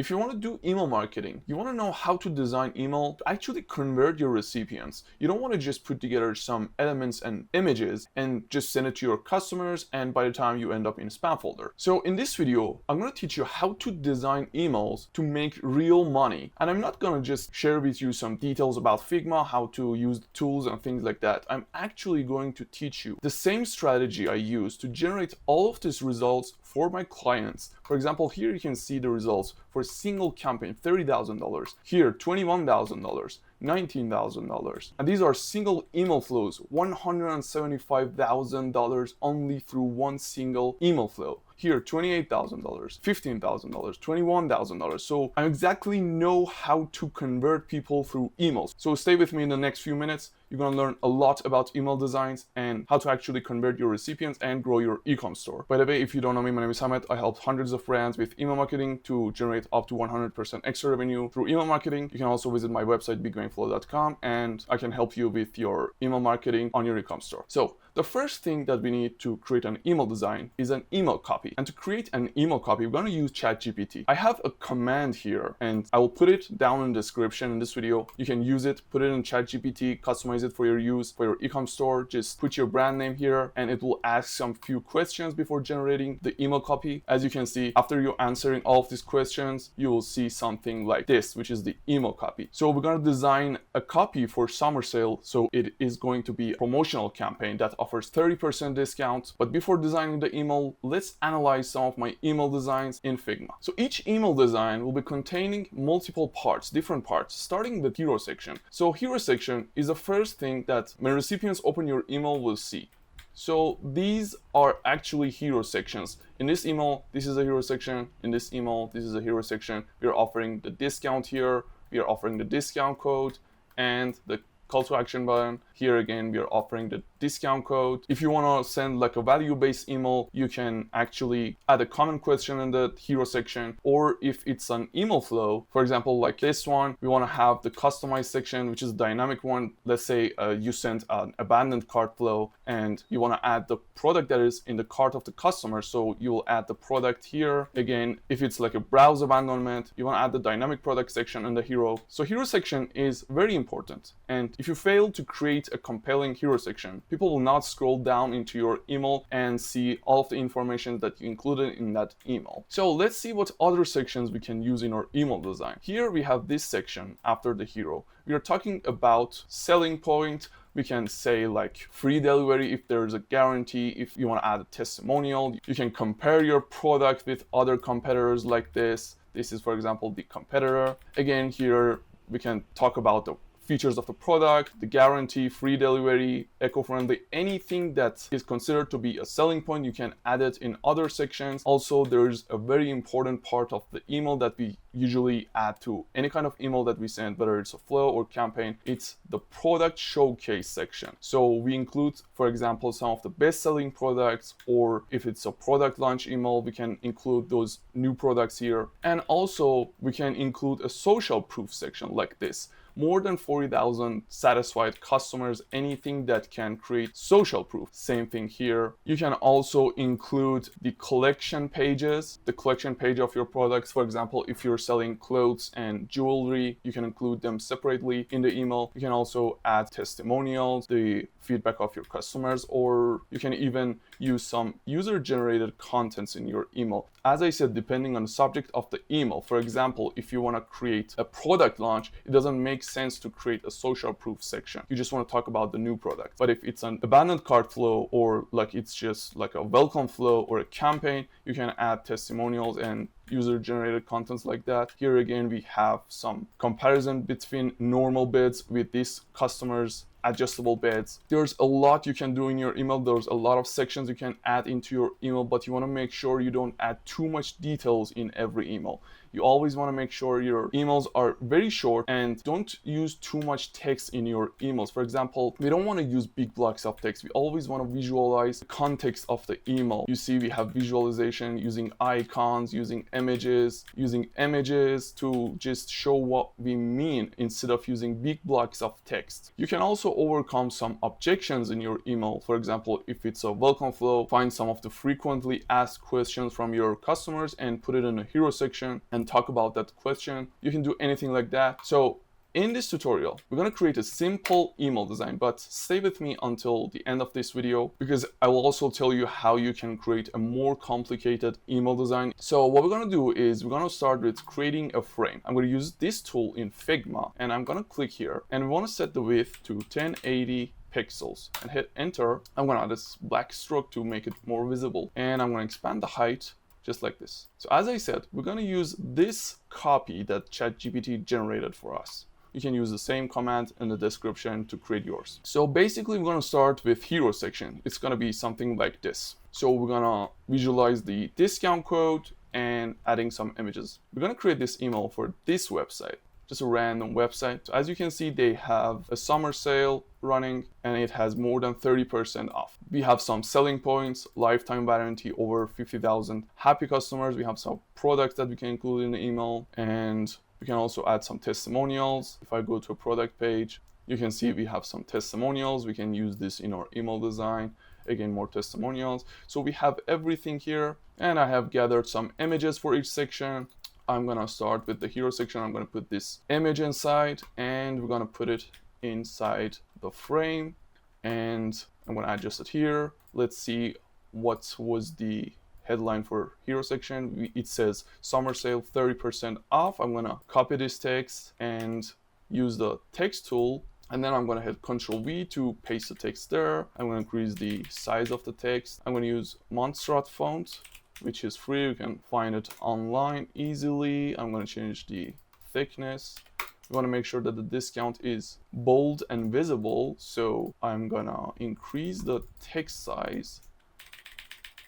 If you want to do email marketing, you want to know how to design email to actually convert your recipients. You don't want to just put together some elements and images and just send it to your customers, and by the time you end up in a spam folder. So in this video, I'm going to teach you how to design emails to make real money. And I'm not going to just share with you some details about Figma, how to use the tools and things like that. I'm actually going to teach you the same strategy I use to generate all of these results for my clients. For example, here you can see the results for a single campaign, $30,000. Here, $21,000. $19,000. And these are single email flows, $175,000 only through one single email flow. Here, $28,000, $15,000, $21,000. So I exactly know how to convert people through emails. So stay with me in the next few minutes. You're going to learn a lot about email designs and how to actually convert your recipients and grow your e-com store. By the way, if you don't know me, my name is Hamid. I help hundreds of brands with email marketing to generate up to 100% extra revenue through email marketing. You can also visit my website, bigbrainflow.com, and I can help you with your email marketing on your e-com store. So the first thing that we need to create an email design is an email copy. And to create an email copy, we're going to use ChatGPT. I have a command here, and I will put it down in the description in this video. You can use it, put it in ChatGPT, customize it for your use, for your e-com store. Just put your brand name here, and it will ask some few questions before generating the email copy. As you can see, after you're answering all of these questions, you will see something like this, which is the email copy. So we're going to design a copy for summer sale. So it is going to be a promotional campaign that offers 30% discount. But before designing the email, let's analyze some of my email designs in Figma. So each email design will be containing multiple parts, different parts, starting with hero section. So hero section is the first thing that when recipients open your email will see. So these are actually hero sections. In this email, this is a hero section. In this email, this is a hero section. We are offering the discount here. We are offering the discount code and the call to action button. Here again, we are offering the discount code. If you want to send like a value-based email, you can actually add a comment question in the hero section. Or if it's an email flow, for example, like this one, we want to have the customized section, which is a dynamic one. Let's say you sent an abandoned cart flow and you want to add the product that is in the cart of the customer. So you will add the product here. Again, if it's like a browse abandonment, you want to add the dynamic product section in the hero. So hero section is very important. And if you fail to create a compelling hero section, people will not scroll down into your email and see all of the information that you included in that email. So let's see what other sections we can use in our email design. Here we have this section after the hero. We are talking about selling point. We can say like free delivery if there's a guarantee. If you want to add a testimonial, you can compare your product with other competitors like this. This is, for example, the competitor. Again, here we can talk about the features of the product, the guarantee, free delivery, eco-friendly, anything that is considered to be a selling point, you can add it in other sections. Also, there's a very important part of the email that we usually add to any kind of email that we send, whether it's a flow or campaign. It's the product showcase section. So we include, for example, some of the best-selling products, or if it's a product launch email, we can include those new products here. And also we can include a social proof section like this. More than 40,000 satisfied customers, anything that can create social proof. Same thing here. You can also include the collection pages, the collection page of your products. For example, if you're selling clothes and jewelry, you can include them separately in the email. You can also add testimonials, the feedback of your customers, or you can even use some user-generated contents in your email. As I said, depending on the subject of the email. For example, if you want to create a product launch, it doesn't make sense to create a social proof section. You just want to talk about the new product. But if it's an abandoned cart flow, or like it's just like a welcome flow or a campaign, you can add testimonials and user-generated contents like that. Here again, we have some comparison between normal bids with these customers' adjustable bids. There's a lot you can do in your email. There's a lot of sections you can add into your email, but you want to make sure you don't add too much details in every email. You always want to make sure your emails are very short and don't use too much text in your emails. For example, we don't want to use big blocks of text. We always want to visualize the context of the email. You see, we have visualization using icons, using images, using images to just show what we mean instead of using big blocks of text. You can also overcome some objections in your email. For example, if it's a welcome flow, find some of the frequently asked questions from your customers and put it in a hero section and talk about that question. You can do anything like that. So in this tutorial, we're going to create a simple email design, but stay with me until the end of this video because I will also tell you how you can create a more complicated email design. So what we're going to do is we're going to start with creating a frame. I'm going to use this tool in Figma and I'm going to click here and we want to set the width to 1080 pixels and hit enter. I'm going to add this black stroke to make it more visible and I'm going to expand the height just like this. So as I said, we're going to use this copy that ChatGPT generated for us. You can use the same command in the description to create yours. So basically we're going to start with hero section. It's going to be something like this. So we're going to visualize the discount code and adding some images. We're going to create this email for this website, just a random website. So as you can see, they have a summer sale running and it has more than 30% off. We have some selling points, lifetime warranty, over 50,000 happy customers. We have some products that we can include in the email and we can also add some testimonials. If I go to a product page, you can see we have some testimonials. We can use this in our email design. Again, more testimonials. So we have everything here and I have gathered some images for each section. I'm gonna start with the hero section. I'm gonna put this image inside and we're gonna put it inside the frame and I'm gonna adjust it here. Let's see what was the headline for hero section. It says summer sale 30% off. I'm gonna copy this text and use the text tool and then I'm gonna hit Ctrl V to paste the text there. I'm gonna increase the size of the text. I'm gonna use Montserrat font, which is free. You can find it online easily. I'm gonna change the thickness. You want to make sure that the discount is bold and visible, so I'm gonna increase the text size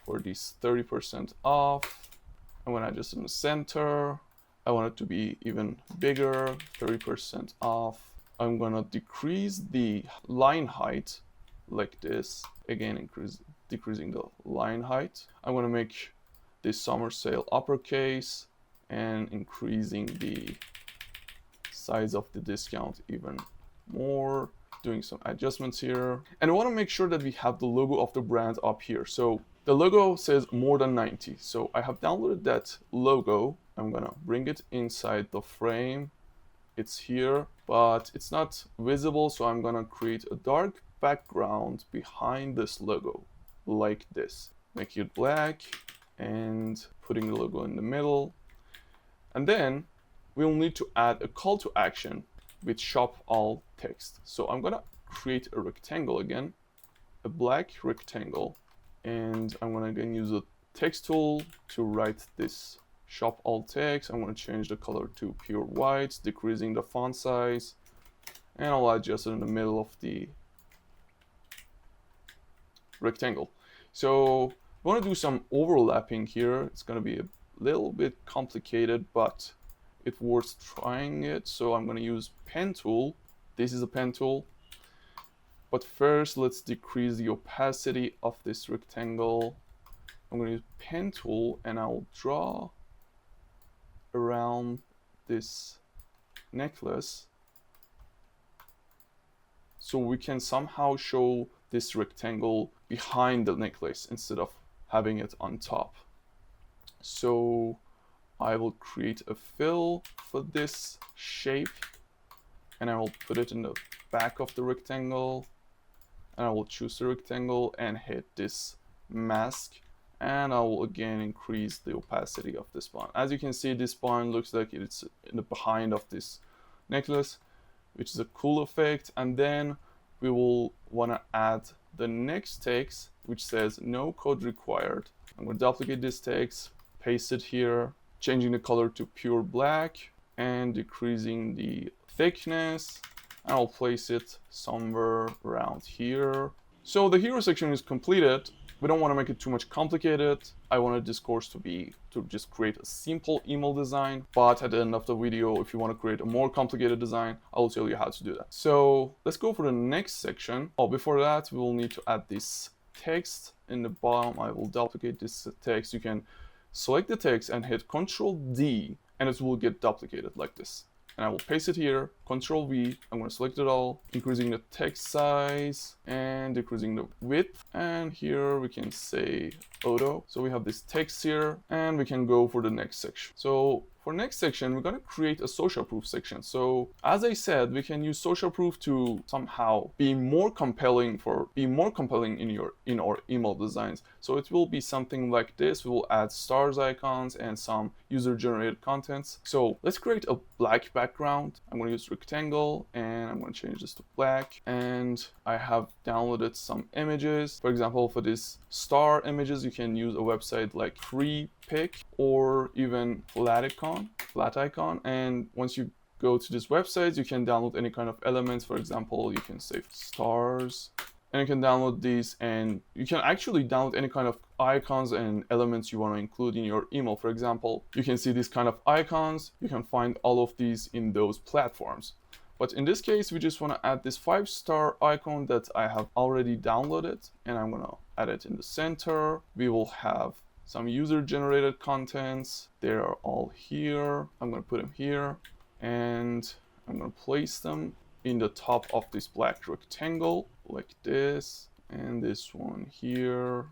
for this 30% off. I'm gonna adjust in the center. I want it to be even bigger, 30% off. I'm gonna decrease the line height like this. Again, decreasing the line height. I'm gonna make this summer sale uppercase and increasing the size of the discount even more. Doing some adjustments here. And I want to make sure that we have the logo of the brand up here. So the logo says more than 90. So I have downloaded that logo. I'm gonna bring it inside the frame. It's here, but it's not visible. So I'm gonna create a dark background behind this logo like this. Make it black and putting the logo in the middle. And then we'll need to add a call to action with shop all text. So I'm gonna create a rectangle again, a black rectangle. And I'm gonna again use the text tool to write this shop all text. I'm gonna change the color to pure white, decreasing the font size, and I'll adjust it in the middle of the rectangle. So I want to do some overlapping here. It's gonna be a little bit complicated, but it's worth trying it. So I'm gonna use pen tool. This is a pen tool. But first, let's decrease the opacity of this rectangle. I'm going to use pen tool and I'll draw around this necklace so we can somehow show this rectangle behind the necklace instead of having it on top. So I will create a fill for this shape and I will put it in the back of the rectangle. And I will choose the rectangle and hit this mask, and I will again increase the opacity of this bond. As you can see, this bond looks like it's in the behind of this necklace, which is a cool effect. And then we will want to add the next text, which says no code required. I'm going to duplicate this text, paste it here, changing the color to pure black and decreasing the thickness. I'll place it somewhere around here. So the hero section is completed. We don't want to make it too much complicated. I wanted this course to just create a simple email design. But at the end of the video, if you want to create a more complicated design, I will tell you how to do that. So let's go for the next section. Oh, before that, we will need to add this text in the bottom. I will duplicate this text. You can select the text and hit Ctrl D, and it will get duplicated like this. And I will paste it here, Ctrl V, I'm going to select it all, increasing the text size and decreasing the width. And here we can say auto. So we have this text here, and we can go for the next section. So for next section, we're going to create a social proof section. So as I said, we can use social proof to somehow be more compelling in our email designs. So it will be something like this. We will add stars icons and some user generated contents. So let's create a black background. I'm going to use rectangle, and I'm going to change this to black. And I have downloaded some images. For example, for this star images, you can use a website like FreePic or even flat icon. And once you go to this website, you can download any kind of elements. For example, you can save stars, and you can download these, and you can actually download any kind of icons and elements you want to include in your email. For example, you can see these kind of icons. You can find all of these in those platforms. But in this case, we just want to add this 5-star icon that I have already downloaded, and I'm going to add it in the center. We will have some user generated contents. They are all here. I'm going to put them here, and I'm going to place them in the top of this black rectangle like this, and this one here,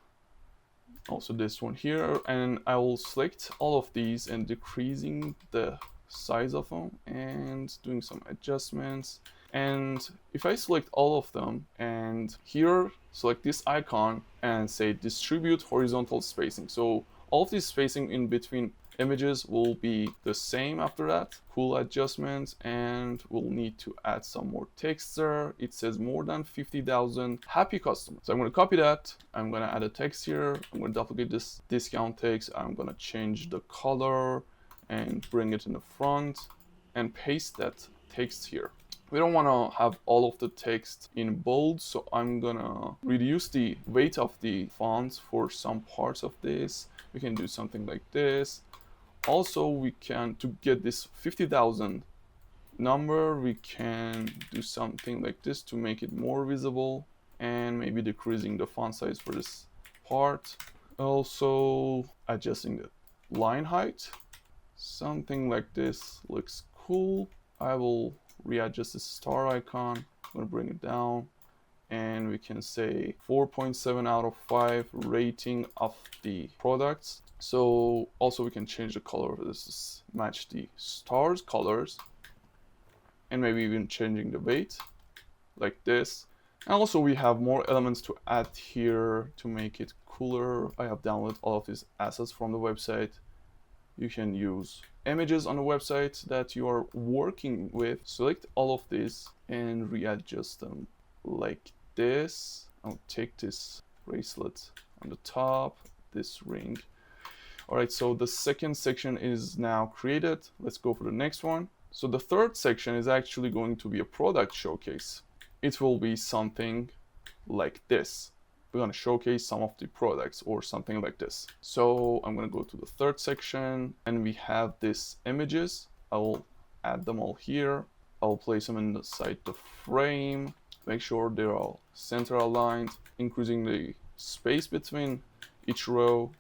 also this one here. And I will select all of these and decreasing the size of them and doing some adjustments. And if I select all of them and here select this icon and say distribute horizontal spacing, so all of this spacing in between images will be the same after that. Cool adjustments, and we'll need to add some more text there. It says more than 50,000 happy customers. So I'm going to copy that. I'm going to add a text here. I'm going to duplicate this discount text. I'm going to change the color and bring it in the front and paste that text here. We don't want to have all of the text in bold, so I'm gonna reduce the weight of the fonts for some parts of this. We can do something like this. Also, we can, to get this 50,000 number, we can do something like this to make it more visible, and maybe decreasing the font size for this part. Also adjusting the line height. Something like this looks cool. I will readjust the star icon. I'm going to bring it down, and we can say 4.7 out of 5 rating of the products. So also we can change the color of this to match the stars colors, and maybe even changing the weight like this. And also we have more elements to add here to make it cooler. I have downloaded all of these assets from the website. You can use images on the website that you are working with. Select all of these and readjust them like this. I'll take this bracelet on the top, this ring. All right, so the second section is now created. Let's go for the next one. So the third section is actually going to be a product showcase. It will be something like this. We're going to showcase some of the products or something like this. So I'm going to go to the third section, and we have these images. I will add them all here. I'll place them inside the frame, make sure they're all center aligned, increasing the space between each row,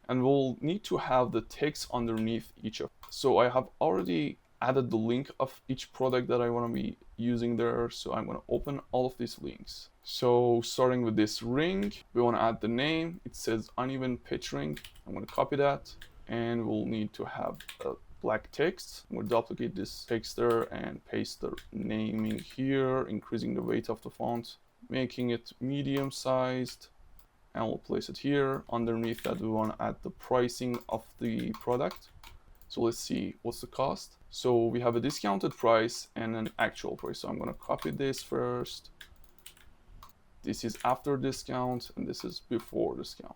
and we'll need to have the text underneath each of. So I have already added the link of each product that I want to be using there. So I'm going to open all of these links. So starting with this ring, we want to add the name. It says uneven pitch ring. I'm going to copy that, and we'll need to have a black text. I'm going to duplicate this text there and paste the naming here, increasing the weight of the font, making it medium sized, and we'll place it here. Underneath that, we want to add the pricing of the product. So let's see what's the cost. So we have a discounted price and an actual price. So I'm going to copy this first. This is after discount, and this is before discount.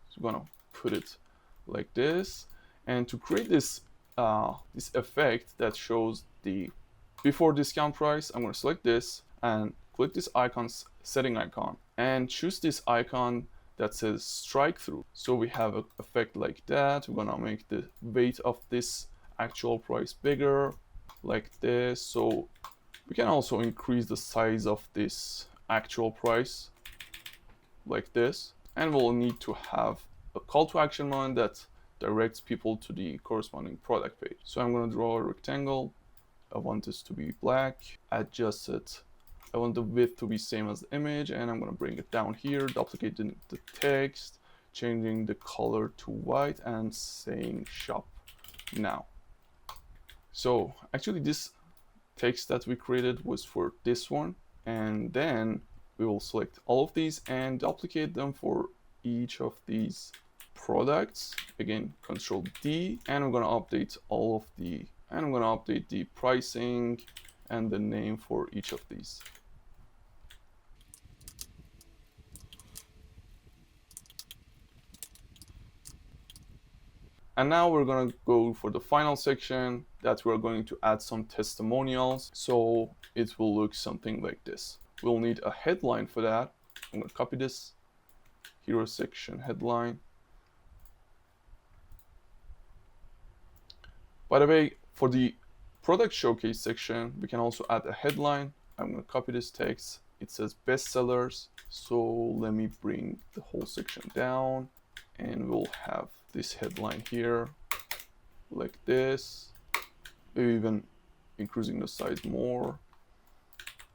So I'm going to put it like this. And to create this this effect that shows the before discount price, I'm going to select this and click this icon, setting icon, and choose this icon that says strike through. So we have an effect like that. We're gonna make the weight of this actual price bigger like this. So we can also increase the size of this actual price like this. And we'll need to have a call to action button that directs people to the corresponding product page. So I'm going to draw a rectangle. I want this to be black, adjust it. I want the width to be same as the image, and I'm going to bring it down here, duplicate the text, changing the color to white and saying shop now. So actually this text that we created was for this one, and then we will select all of these and duplicate them for each of these products. Again, Control D, and I'm going to update the pricing and the name for each of these. And now we're going to go for the final section that we're going to add some testimonials. So it will look something like this. We'll need a headline for that. I'm going to copy this. Hero section headline. By the way, for the product showcase section, we can also add a headline. I'm going to copy this text. It says bestsellers. So let me bring the whole section down, and we'll have this headline here like this, maybe even increasing the size more.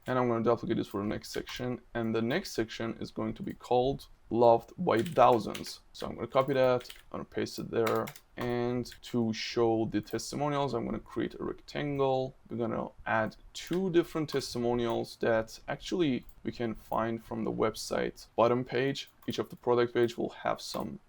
And I'm going to duplicate this for the next section, and the next section is going to be called Loved by Thousands. So I'm going to copy that, I'm going to paste it there, and to show the testimonials, I'm going to create a rectangle. We're going to add 2 different testimonials that actually we can find from the website bottom page. Each of the product page will have some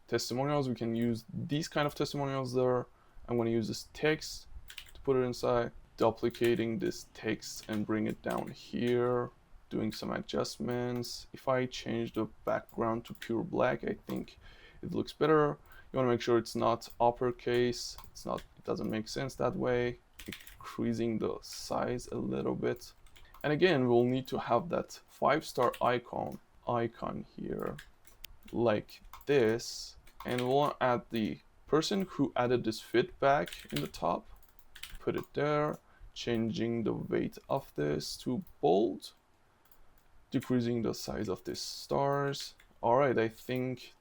testimonials. We can use these kind of testimonials there. I'm going to use this text to put it inside, duplicating this text and bring it down here, doing some adjustments. If I change the background to pure black, I think it looks better. You want to make sure it's not uppercase. It doesn't make sense that way. Increasing the size a little bit. And again, we'll need to have that 5-star icon here like this. And we'll add the person who added this feedback in the top. Put it there, changing the weight of this to bold, decreasing the size of these stars. All right, I think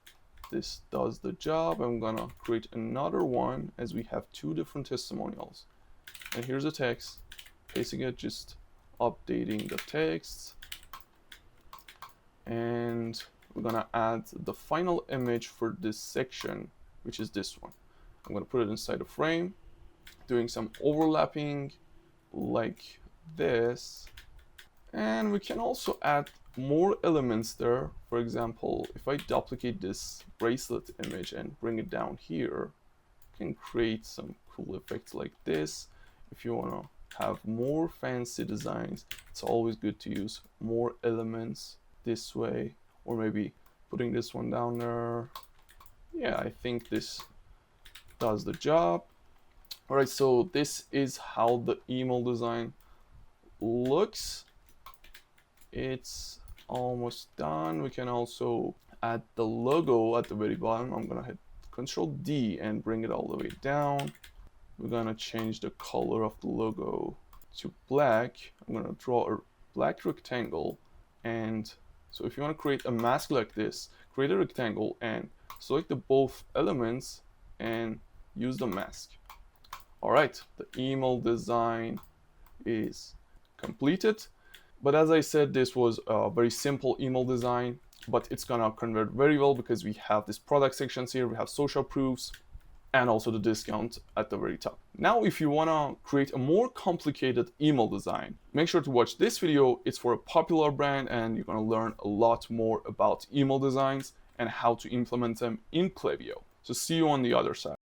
this does the job. I'm gonna create another one as we have 2 different testimonials. And here's the text, pasting it, just updating the text. And we're gonna add the final image for this section, which is this one. I'm gonna put it inside a frame, doing some overlapping like this. And we can also add more elements there. For example, if I duplicate this bracelet image and bring it down here, you can create some cool effects like this. If you want to have more fancy designs, it's always good to use more elements this way, or maybe putting this one down there. Yeah, I think this does the job. All right, so this is how the email design looks. It's almost done. We can also add the logo at the very bottom. I'm gonna hit Control D and bring it all the way down. We're gonna change the color of the logo to black. I'm gonna draw a black rectangle, and so if you want to create a mask like this, create a rectangle and select the both elements and use the mask. All right, the email design is completed. But as I said, this was a very simple email design, but it's gonna convert very well because we have this product sections here, we have social proofs, and also the discount at the very top. Now, if you wanna create a more complicated email design, make sure to watch this video. It's for a popular brand, and you're gonna learn a lot more about email designs and how to implement them in Klaviyo. So see you on the other side.